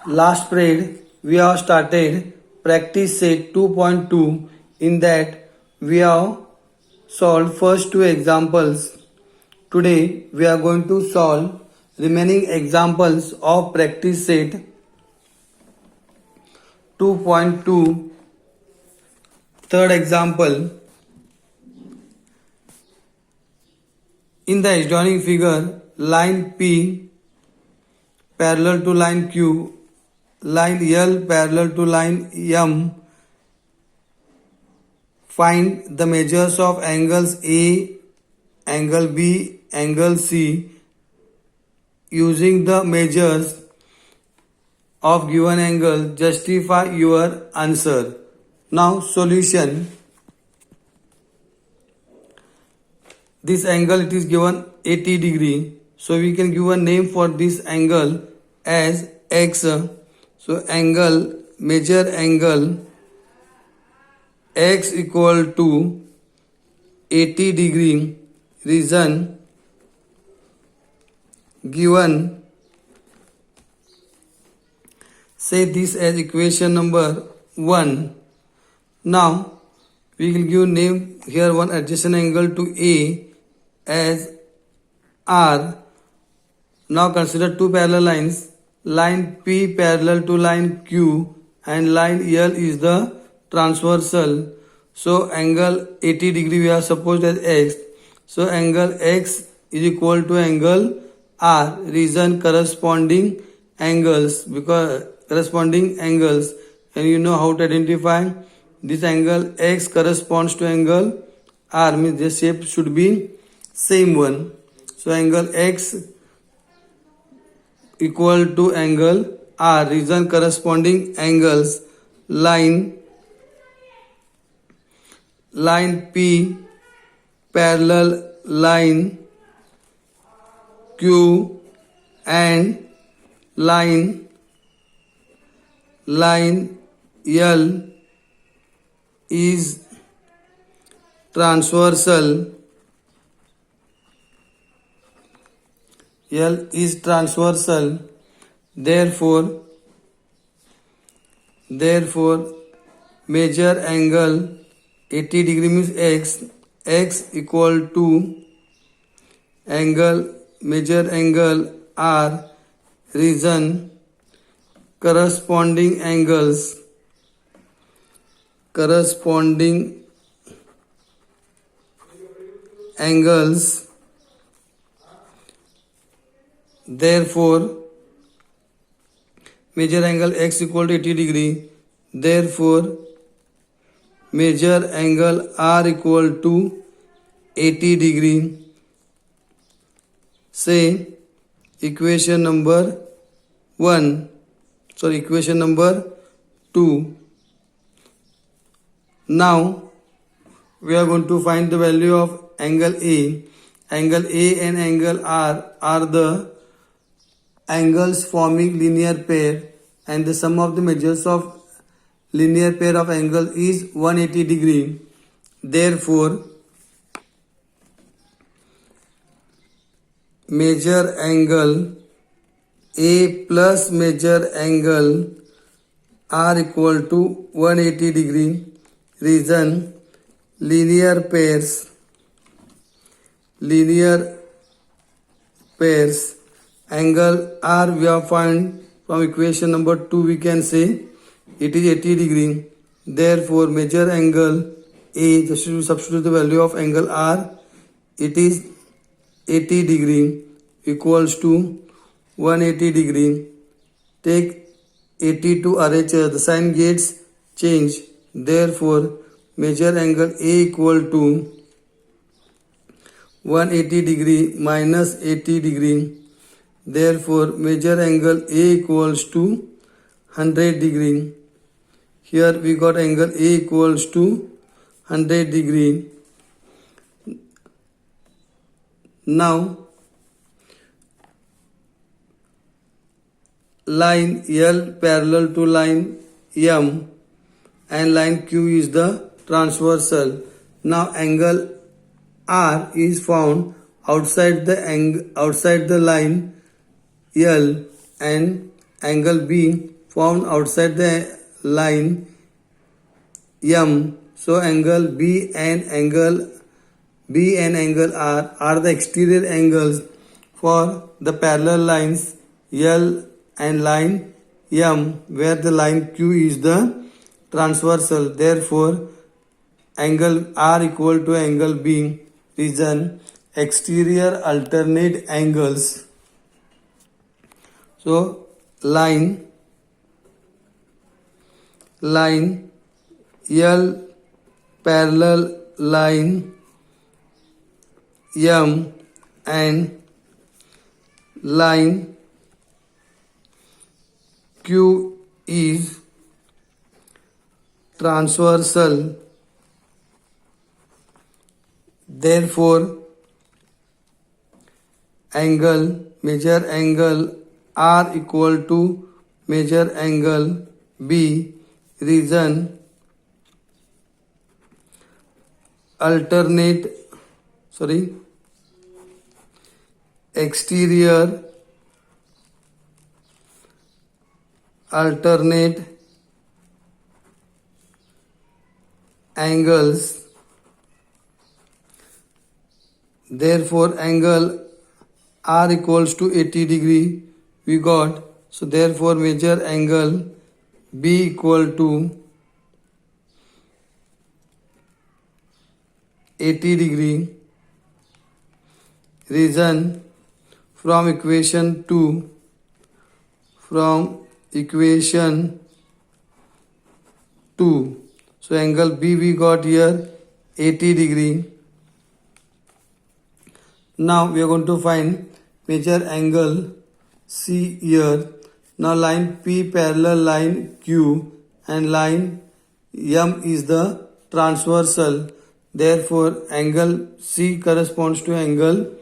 Last period we have started practice set 2.2. In that we have solved first two examples. Today we are going to solve remaining examples of practice set 2.2. Third example. In the adjoining figure, line P parallel to line Q, line L parallel to line M. Find the measures of angles A, angle B, angle C. Using the measures of given angle, justify your answer. Now solution. This angle it is given 80 degree. So we can give a name for this angle as X. So angle, measure angle X equal to 80 degree. Reason given. Say this as equation number 1. Now we will give name here one adjacent angle to A as R. Now consider two parallel lines. Line P parallel to line Q and line L is the transversal. So angle 80 degree we have supposed as X. So angle X is equal to angle R. Reason corresponding angles, because corresponding angles, and you know how to identify this angle X corresponds to angle R, means the shape should be same one. So angle X equal to angle R. Reason corresponding angles, line P parallel line Q and line L is transversal. L is transversal. Therefore measure angle 80 degree means X equal to angle, measure angle R. Reason corresponding angles, therefore measure angle X equal to 80 degree. Therefore measure angle R equal to 80 degree. Say equation number 2. Now we are going to find the value of angle A. Angle A and angle R are the angles forming linear pair, and the sum of the measures of linear pair of angle is 180 degree. Therefore measure angle A plus measure angle R equal to 180 degree. Reason linear pairs. Angle R we have found from equation number 2, we can say it is 80 degree. Therefore measure angle A, just to substitute the value of angle R, it is 80 degree equals to 180 degree. Take 80 to RHS, the sign gets change. Therefore measure angle A equal to 180 degree minus 80 degree. Therefore measure angle A equals to 100 degree. Here we got angle A equals to 100 degree. Now line L parallel to line M and line Q is the transversal. Now angle R is found outside the line L and angle B found outside the line M. So angle B and angle R are the exterior angles for the parallel lines L and line M, where the line Q is the transversal. Therefore, angle R equal to angle B. Reason exterior alternate angles. So line L parallel line M and line Q is transversal. Therefore, major angle R equal to major angle B. Reason exterior alternate angles. Therefore, angle R equals to 80 degree we got. So therefore, major angle B equal to 80 degree. Reason from equation 2. So angle B we got here 80 degree. Now we are going to find major angle C here. Now line P parallel line Q and line M is the transversal. Therefore, angle C corresponds to angle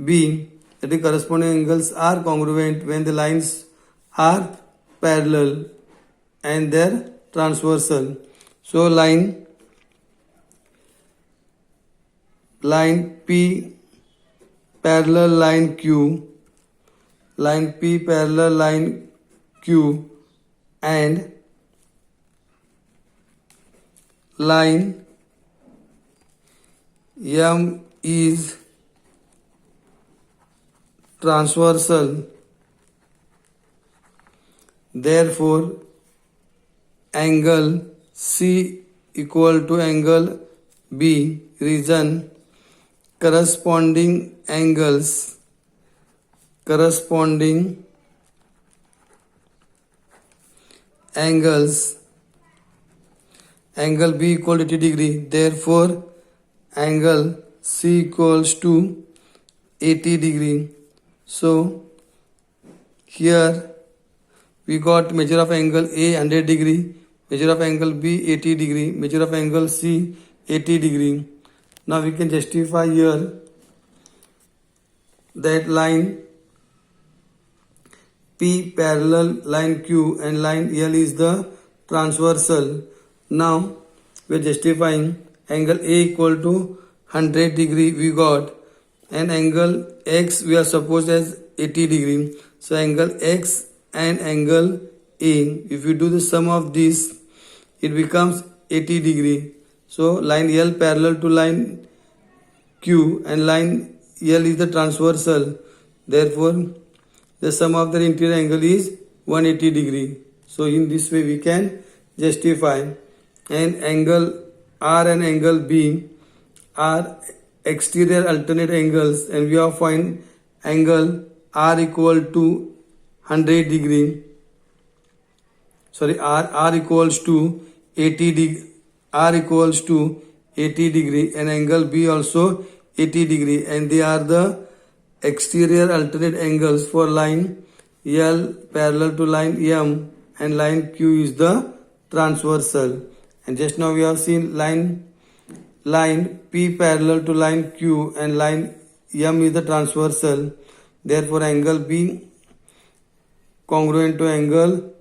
B. That is, corresponding angles are congruent when the lines are parallel and they're transversal. So line P parallel line Q and line M is transversal. Therefore, angle C equal to angle B. Reason corresponding angles angle B equal to 80 degree. Therefore, angle C equals to 80 degree. So here we got measure of angle A 100 degree, measure of angle B 80 degree, measure of angle C 80 degree. Now we can justify here that line P parallel line Q and line L is the transversal. Now we are justifying angle A equal to 100 degree we got, and angle X we are supposed as 80 degree. So angle X and angle A, if you do the sum of this, it becomes 80 degree. So line L parallel to line Q and line L is the transversal. Therefore, the sum of the interior angle is 180 degree. So in this way we can justify. And angle R and angle B are exterior alternate angles, and we have find angle R equal to 100 degree. R equals to 80 degree. R equals to 80 degree and angle B also 80 degree, and they are the exterior alternate angles for line L parallel to line M, and line Q is the transversal. And just now we have seen line P parallel to line Q and line M is the transversal. Therefore, angle B congruent to angle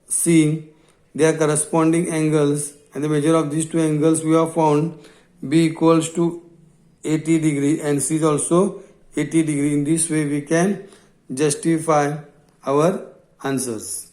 C. They are corresponding angles, and the measure of these two angles we have found. B equals to 80 degree and C is also 80 degree. In this way we can justify our answers.